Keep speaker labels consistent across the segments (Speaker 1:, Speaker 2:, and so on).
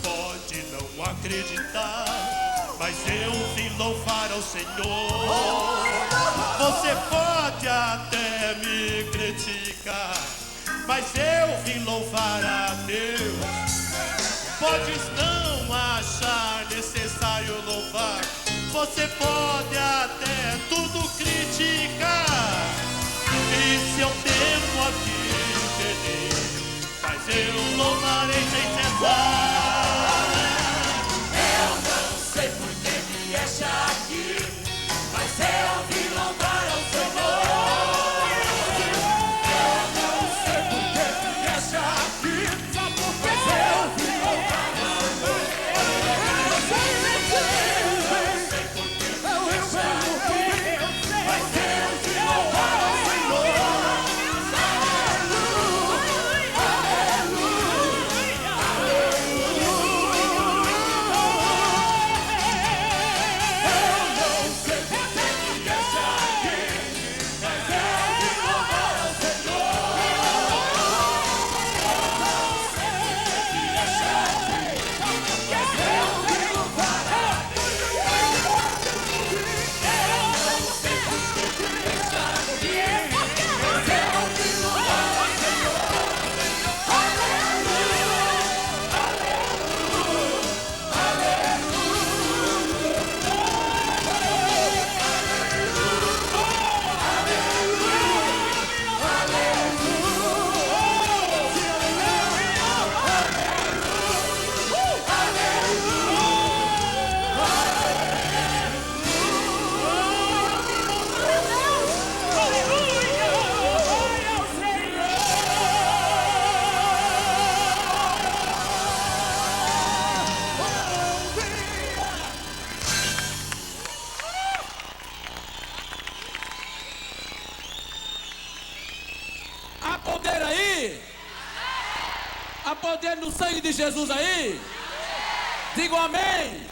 Speaker 1: Pode não acreditar, mas eu vim louvar ao Senhor. Você pode até me criticar, mas eu vim louvar a Deus. Podes não achar necessário louvar, você pode até tudo criticar. E se eu tempo aqui perder, mas eu louvarei sem cessar.
Speaker 2: Eu não sei por que me acha aqui, mas eu vim louvar ao Senhor. Eu não sei por que me acha aqui, mas eu vim louvar ao Senhor. Eu não sei por que me acha aqui, mas eu vim louvar ao Senhor.
Speaker 3: Há poder aí? Há poder no sangue de Jesus aí? Digo amém.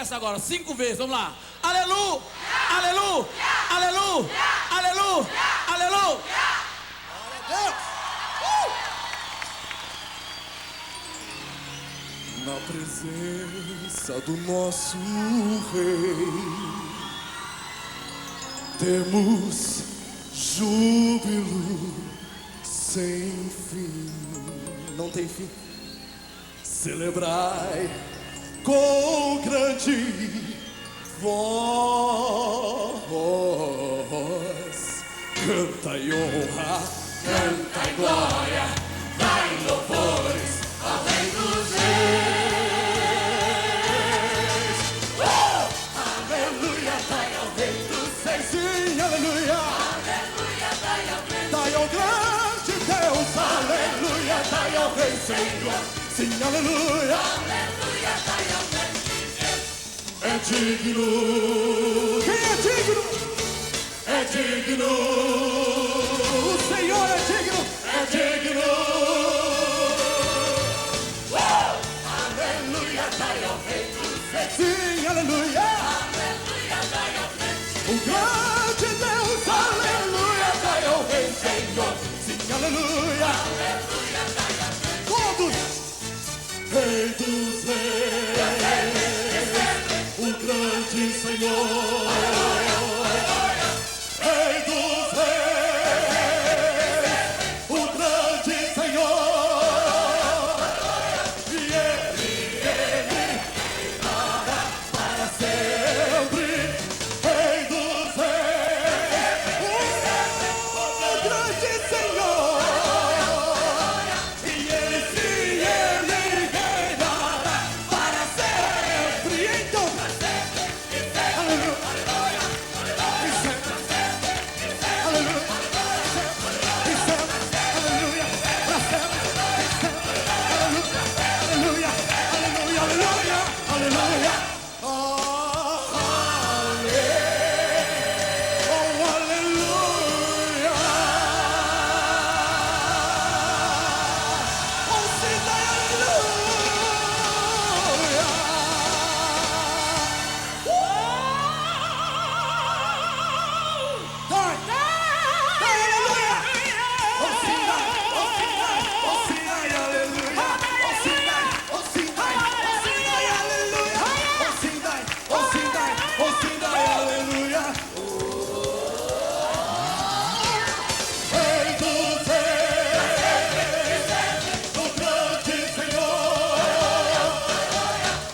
Speaker 3: verso agora, 5 vezes, vamos lá. Aleluia, aleluia, aleluia, aleluia, aleluia.
Speaker 2: Glória a Deus.
Speaker 4: Na presença do nosso Rei, temos júbilo sem fim. Não tem fim. Celebrai com grande voz, canta e honra,
Speaker 2: Canta em glória, dai louvores ao Rei dos Reis. Aleluia, dai ao Rei dos Reis.
Speaker 4: sim, aleluia,
Speaker 2: Aleluia, dai ao Rei.
Speaker 4: dai ao grande Deus,
Speaker 2: Aleluia, dai ao Rei Senhor.
Speaker 4: sim, aleluia,
Speaker 2: Aleluia, dai ao grande Deus.
Speaker 4: é digno, quem é digno?
Speaker 2: É digno,
Speaker 4: O Senhor é digno,
Speaker 2: é digno. Aleluia, dai ao Rei dos Reis.
Speaker 4: sim, aleluia,
Speaker 2: Aleluia, dai ao grande
Speaker 4: o grande Deus,
Speaker 2: Aleluia, dai ao Rei Senhor.
Speaker 4: sim, aleluia,
Speaker 2: Aleluia, dai ao grande
Speaker 4: todos, Rei dos Reis, o grande Senhor, Rei dos Reis, o grande Senhor, e Ele reinará para sempre, Rei dos Reis, o grande Senhor, e Ele sim, Ele reinará para sempre. Então, aleluia, e sempre, aleluia, e sempre, aleluia, para sempre, e sempre, aleluia, aleluia, aleluia, aleluia, oh, aleluia, oh, sim, aleluia. Dai, aleluia! Oh, sim, dai, aleluia! Oh, sim, dai, aleluia! Oh, sim, dai, aleluia! Rei dos Reis, o grande Senhor,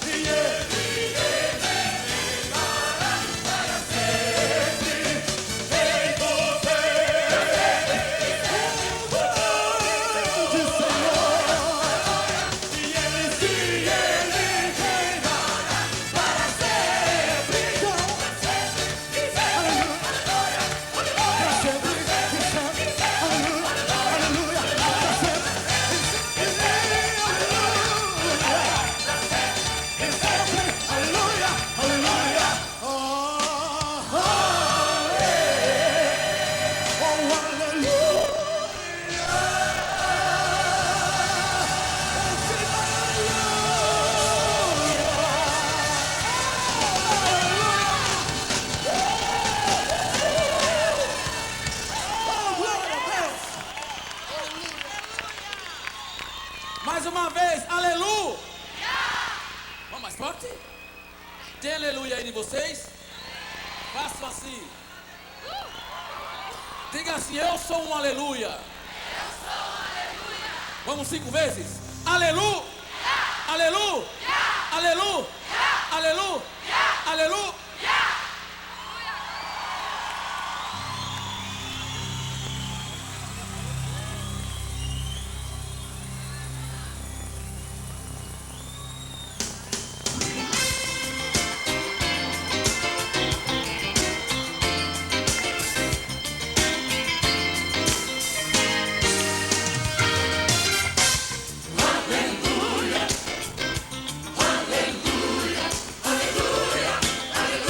Speaker 4: e Ele reinará para sempre. Rei dos Reis, o grande Senhor, e Ele sim, Ele reinará para sempre. Então, aleluia, para sempre, aleluia, aleluia, para sempre, aleluia, aleluia, oh,
Speaker 3: Mais uma vez, aleluia. Vamos mais forte? Tem aleluia aí de vocês? Façam assim. Diga assim, eu sou um aleluia. Vamos 5 vezes. Aleluia. Aleluia. Aleluia. Aleluia. Aleluia.
Speaker 2: Aleluia, aleluia, aleluia,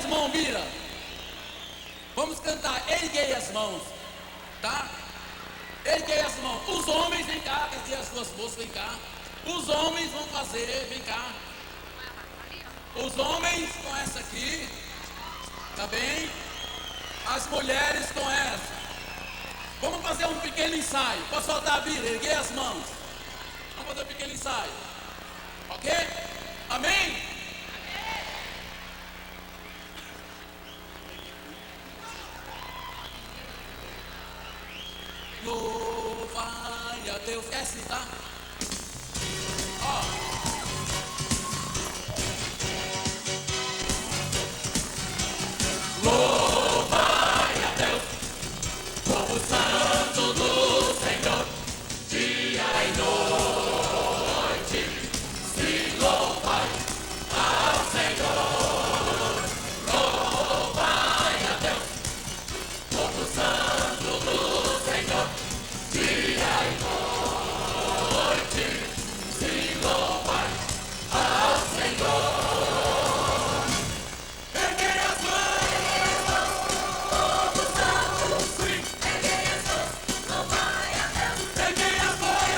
Speaker 3: mãos, mira. Vamos cantar, erguei as mãos, tá? Erguei as mãos. Os homens, vem cá, cadê as duas moças, vem cá. Os homens vão fazer, vem cá. Os homens com essa aqui, tá bem? As mulheres com essa. Vamos fazer um pequeno ensaio. Posso soltar a Bíblia? Erguei as mãos. Vamos fazer um pequeno ensaio. Ok? Amém? Louvai a Deus. É assim, tá? Ó. Louvai a Deus, povo santo do Senhor, dia e noite, se louvai ao Senhor. Louvai a Deus, povo santo do Senhor, dia e noite, se louvai ao Senhor. Erguei as mãos, povo santo, sim. Erguei as mãos, louvai a Deus. Erguei as mãos,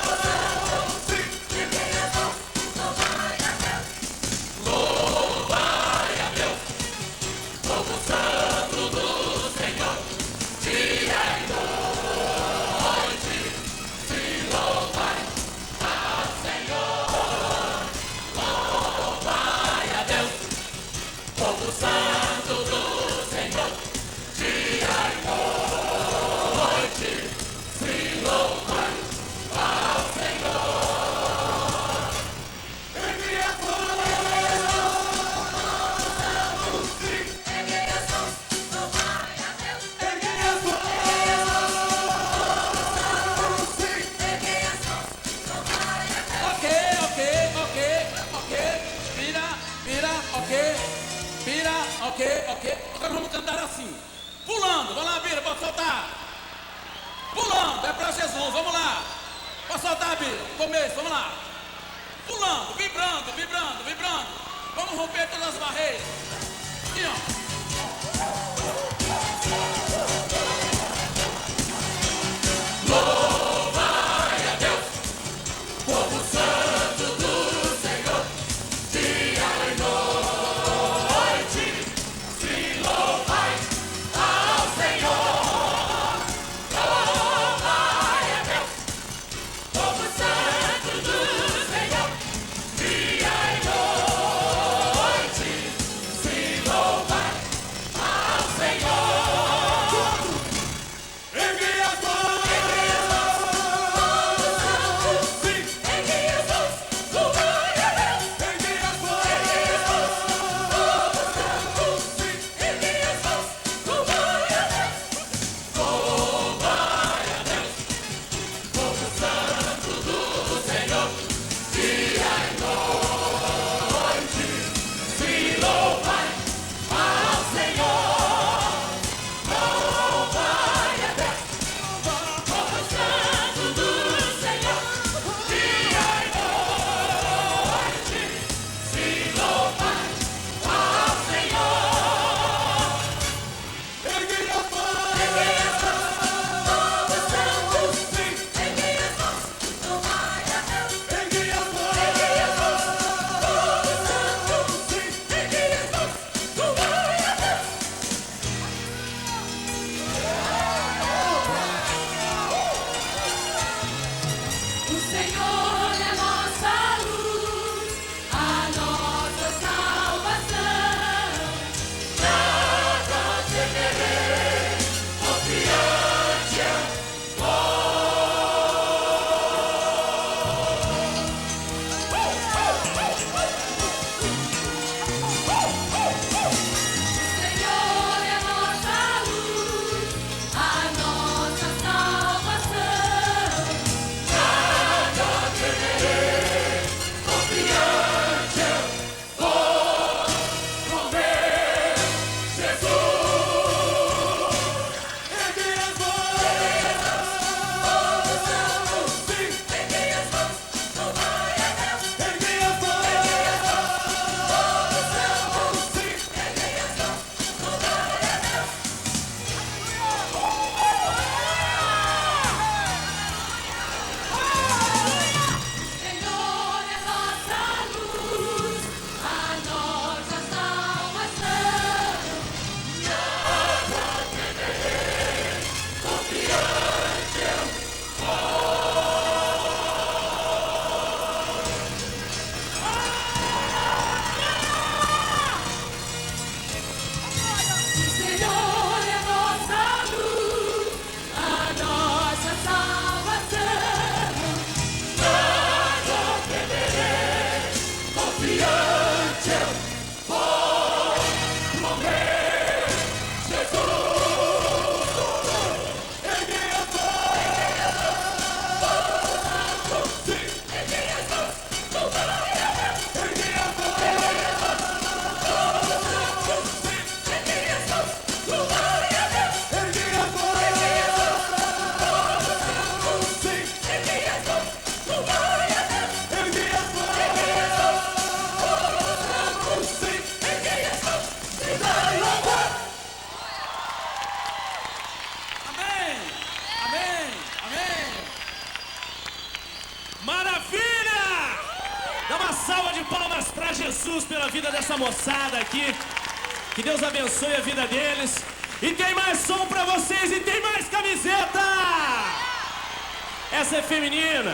Speaker 3: povo santo, sim. Erguei as mãos, louvai a Deus. Louvai a Deus, povo santo do Senhor, dia e noite, se louvai ao Senhor. Louvai a Deus, povo santo do Senhor, dia e noite, se louvai ao Senhor. Erguei as mãos, sim. Erguei as mãos, louvai a Deus. Erguei as mãos, sim. Erguei as mãos, louvai a Deus. Ok. Vira, ok. Agora vamos cantar assim. Pulando, vamos lá, Bira, pode soltar. Pulando, é pra Jesus, vamos lá. Pode soltar, Bira, começo, vamos lá. Pulando, vibrando. Vamos romper todas as barreiras. Aqui, ó. Louvai a Deus, povo santo do Senhor, dia e noite, se louvai ao Senhor. Louvai a Deus, povo santo do Senhor, dia e noite, se louvai
Speaker 2: diante eu vou morrer. Jesus, ergue as mãos, sim, ergue as mãos, glória a Deus, ergue as mãos, sim, ergue as mãos, glória a Deus, ergue as mãos, sim, ergue as mãos, glória a Deus, ergue as mãos, sim, ergue as mãos, e dá louvor.
Speaker 3: Amém! Amém! Amém!
Speaker 5: Maravilha! Dá uma salva de palmas pra Jesus pela vida dessa moçada aqui. Que Deus abençoe a vida deles. E tem mais som pra vocês e tem mais camiseta! Essa é feminina.